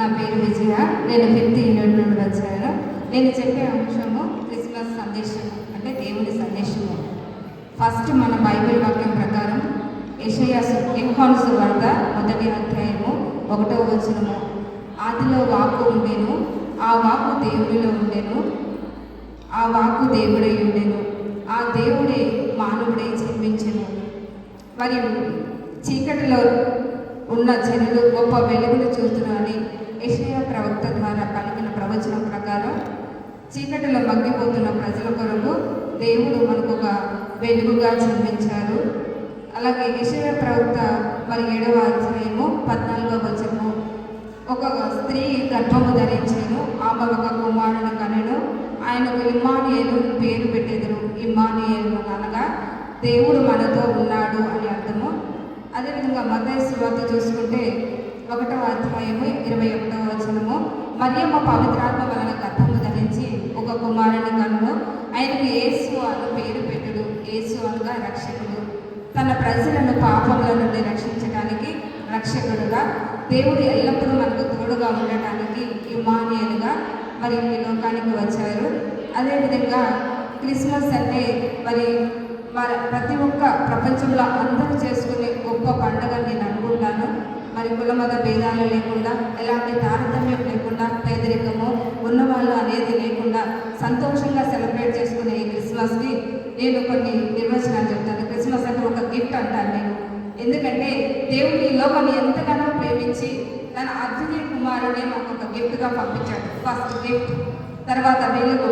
నా పేరు విజయ. నేను 5th యూనిట్ నుండి వచ్చాను. నేను చెప్పే అంశము క్రిస్మస్ సందేశము, అంటే దేవుని సందేశము. ఫస్ట్ మన బైబిల్ వాక్యం ప్రకారం యోహాను సువార్త 1వ అధ్యాయము 1వ వచనము, ఆదిలో వాక్కు ఉండెను, ఆ వాక్కు దేవునిలో ఉండెను, ఆ వాక్కు దేవుడై ఉండెను, ఆ దేవుడే మానవుడై జన్మించెను. మరియు చీకటిలో ఉన్న జనులు గొప్ప వెలుగును చూస్తున్నారని యెషయా ప్రవక్త ద్వారా పలికిన ప్రవచనం ప్రకారం చీకటిలో మగ్గిపోతున్న ప్రజల కొరకు దేవుడు మనకు ఒక వెలుగుగా జన్మించారు. అలాగే యెషయా ప్రవక్త 7వ అధ్యాయము 14వ వచనము, ఒక స్త్రీ గర్భము ధరించెను, ఆమె ఒక కుమారుని కనెను, ఆయనకు ఇమ్మానుయేలు పేరు పెట్టెదరు. ఇమ్మానుయేలు అనగా దేవుడు మనతో ఉన్నాడు అని అర్థము. అదేవిధంగా మత్తయి సువార్త చూసుకుంటే 1వ అధ్యాయము 21వ వచనము, మరియమ్మ పవిత్రాత్మ వలన గర్భము ధరించి ఒక కుమారుని కనును, ఆయనకు యేసు అని పేరు పెట్టుడు. యేసు అనగా రక్షకుడు, తన ప్రజలను పాపముల నుండి రక్షించడానికి రక్షకుడుగా, దేవుడు ఎల్లప్పుడూ మనకు తోడుగా ఉండటానికి ఇమ్మానుయేలుగా మరి ఈ లోకానికి వచ్చారు. అదేవిధంగా క్రిస్మస్ అంటే మరి ప్రతి ఒక్క ప్రపంచంలో అందరూ చేసుకునే గొప్ప పండుగ నేను అనుకుంటాను. మరి కులమత భేదాలు లేకుండా, ఎలాంటి తారతమ్యం లేకుండా, పేదరికము ఉన్నవాళ్ళు అనేది లేకుండా సంతోషంగా సెలబ్రేట్ చేసుకునే ఈ క్రిస్మస్కి నేను కొన్ని నిర్వచనాలు చెప్తాను. క్రిస్మస్ అంటే ఒక గిఫ్ట్ అంటాను నేను. ఎందుకంటే దేవుడు ఈ లోకాన్ని ఎంతగానో ప్రేమించి తన అద్వితీయ కుమారుడే మాకు ఒక గిఫ్ట్గా పంపించాడు. First gift. తర్వాత వెలుగు.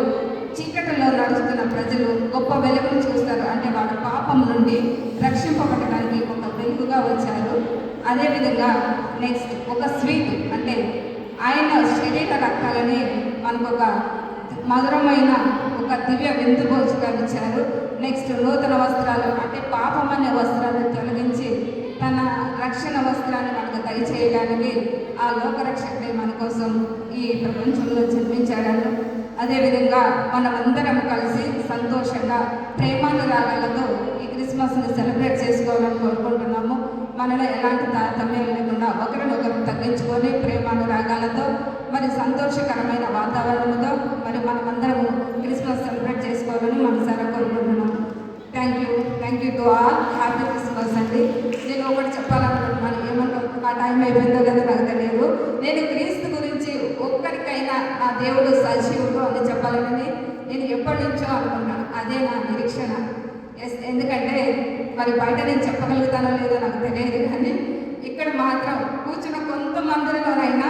చీకటిలో నడుస్తున్న ప్రజలు గొప్ప వెలుగును చూస్తారు, అంటే వాడు పాపం నుండి రక్షింపబడడానికి ఒక వెలుగుగా వచ్చారు. అదేవిధంగా నెక్స్ట్ ఒక స్వీట్, అంటే ఆయన శరీర రక్తాలని మనకు ఒక మధురమైన ఒక దివ్య విందు భోజగా ఇచ్చారు. నెక్స్ట్ నూతన వస్త్రాలు, అంటే పాపం అనే వస్త్రాలను తొలగించి తన రక్షణ వస్త్రాన్ని మనకు దయచేయడానికి ఆ లోకరక్షకుడే మన కోసం ఈ ప్రపంచంలో జన్మించాడను. అదేవిధంగా మనమందరం కలిసి సంతోషంగా ప్రేమానురాగాలతో ఈ క్రిస్మస్ని సెలబ్రేట్ చేసుకోవాలని కోరుకుంటున్నాము. మనలో ఎలాంటి తారతమ్యం లేకుండా ఒకరినొకరు తగ్గించుకొని ప్రేమానురాగాలతో మరి సంతోషకరమైన వాతావరణంతో మరి మనమందరము క్రిస్మస్ సెలబ్రేట్ చేసుకోవాలని మనసారా కోరుకుంటున్నాము. Thank you to all. Happy Christmas అండి. నేను ఒకటి చెప్పాలనుకుంటున్నాను, ఏమన్నా ఆ టైం అయిపోయిందో లేదో నాకు తెలియదు. నేను క్రీస్తు గురించి ఒక్కరికైనా నా దేవుడు సజీవుడు అని చెప్పాలని నేను ఎప్పటి నుంచో అనుకుంటాను. అదే నా నిరీక్షణ. ఎందుకంటే మరి బయట నేను చెప్పగలుగుతానో లేదో నాకు తెలియదు, కానీ ఇక్కడ మాత్రం కూర్చున్న కొంతమందిలోనైనా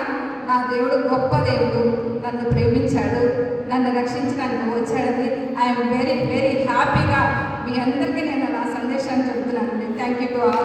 నా దేవుడు గొప్ప దేవుడు, నన్ను ప్రేమించాడు, నన్ను రక్షించడానికి వచ్చాడని ఐఎమ్ వెరీ వెరీ హ్యాపీగా మీ అందరికీ నేను నా సందేశాన్ని చెప్తున్నానండి. Thank you to all.